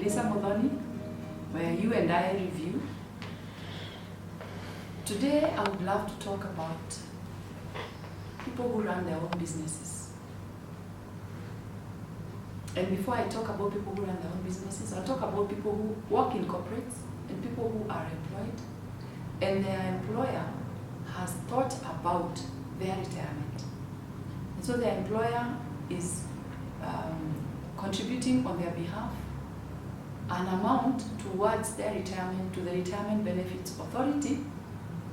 Lisa Modoni, where you and I review. Today I would love to talk about people who run their own businesses. And before I talk about people who run their own businesses, I'll talk about people who work in corporates and people who are employed, and their employer has thought about their retirement. And so their employer is contributing on their behalf an amount towards their retirement to the Retirement Benefits Authority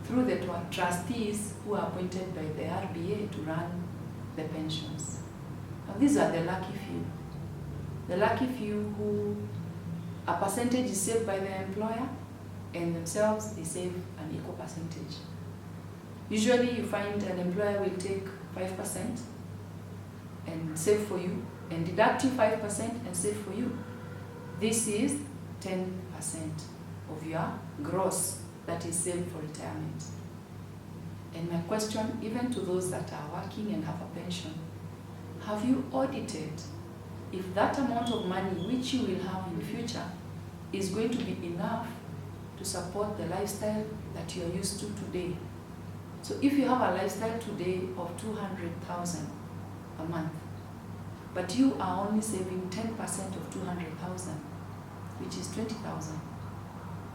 through the trustees who are appointed by the RBA to run the pensions. Now these are the lucky few. The lucky few who a percentage is saved by the employer and themselves they save an equal percentage. Usually you find an employer will take 5% and save for you, and deduct you 5% and save for you. This is 10% of your gross that is saved for retirement. And my question, even to those that are working and have a pension, have you audited if that amount of money which you will have in the future is going to be enough to support the lifestyle that you are used to today? So if you have a lifestyle today of 200,000 a month, but you are only saving 10% of 200,000, which is 20,000,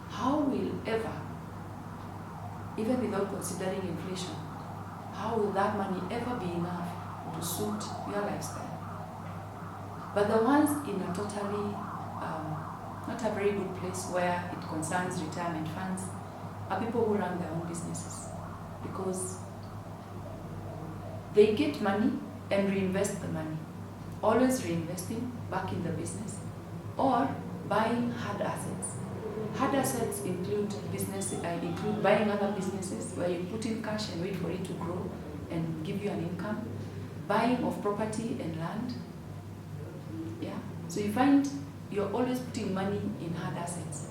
how will ever, even without considering inflation, how will that money ever be enough to suit your lifestyle? But the ones in a totally, not a very good place where it concerns retirement funds are people who run their own businesses, because they get money and reinvest the money, always reinvesting back in the business or buying hard assets. Hard assets include include buying other businesses where you put in cash and wait for it to grow and give you an income, buying of property and land. Yeah. So you find you're always putting money in hard assets,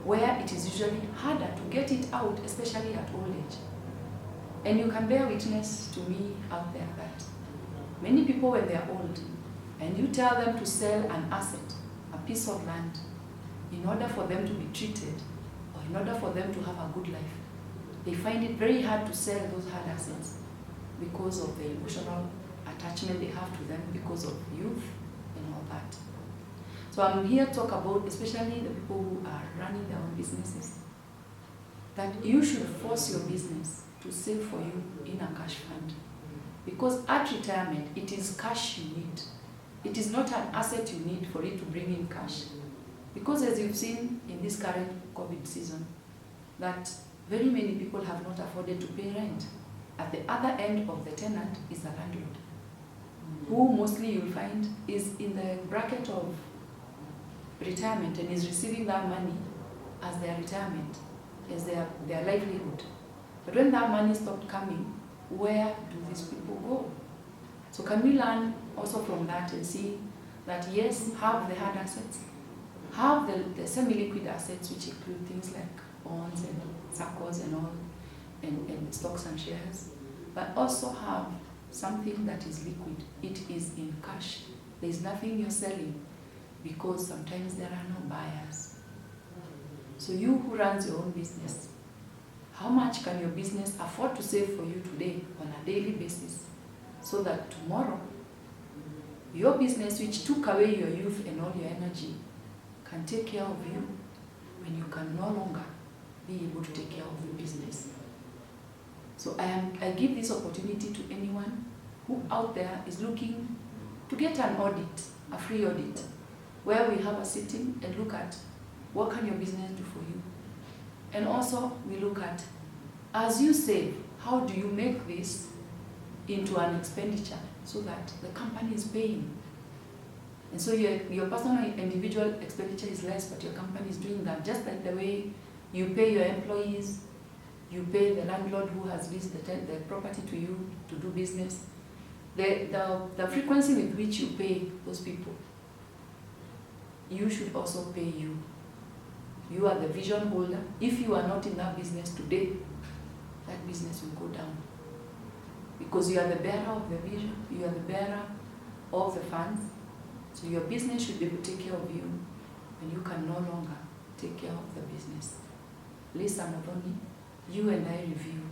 where it is usually harder to get it out, especially at old age. And you can bear witness to me out there that many people, when they're old, and you tell them to sell an asset, a piece of land, in order for them to be treated, or in order for them to have a good life, they find it very hard to sell those hard assets because of the emotional attachment they have to them because of youth and all that. So I'm here to talk about, especially the people who are running their own businesses, that you should force your business to save for you in a cash fund. Because at retirement, it is cash you need. It is not an asset you need for it to bring in cash. Because as you've seen in this current COVID season, that very many people have not afforded to pay rent. At the other end of the tenant is the landlord, who mostly you'll find is in the bracket of retirement and is receiving that money as their retirement, as their livelihood. But when that money stopped coming, where do these people go? So can we learn also from that and see that yes, have the hard assets, have the semi-liquid assets, which include things like bonds and SACCOs and all, and stocks and shares, but also have something that is liquid. It is in cash. There is nothing you're selling, because sometimes there are no buyers. So you who runs your own business, how much can your business afford to save for you today on a daily basis, so that tomorrow your business, which took away your youth and all your energy, can take care of you when you can no longer be able to take care of your business? So I give this opportunity to anyone who out there is looking to get an audit, a free audit, where we have a sitting and look at what can your business do for you. And also we look at, as you save, how do you make this into an expenditure so that the company is paying? And so your personal individual expenditure is less, but your company is doing that. Just like the way you pay your employees, you pay the landlord who has leased the property to you to do business. The frequency with which you pay those people, you should also pay you. You are the vision holder. If you are not in that business today, that business will go down. Because you are the bearer of the vision, you are the bearer of the funds. So your business should be able to take care of you, and you can take care of the business. Lisa Muthoni, you and I review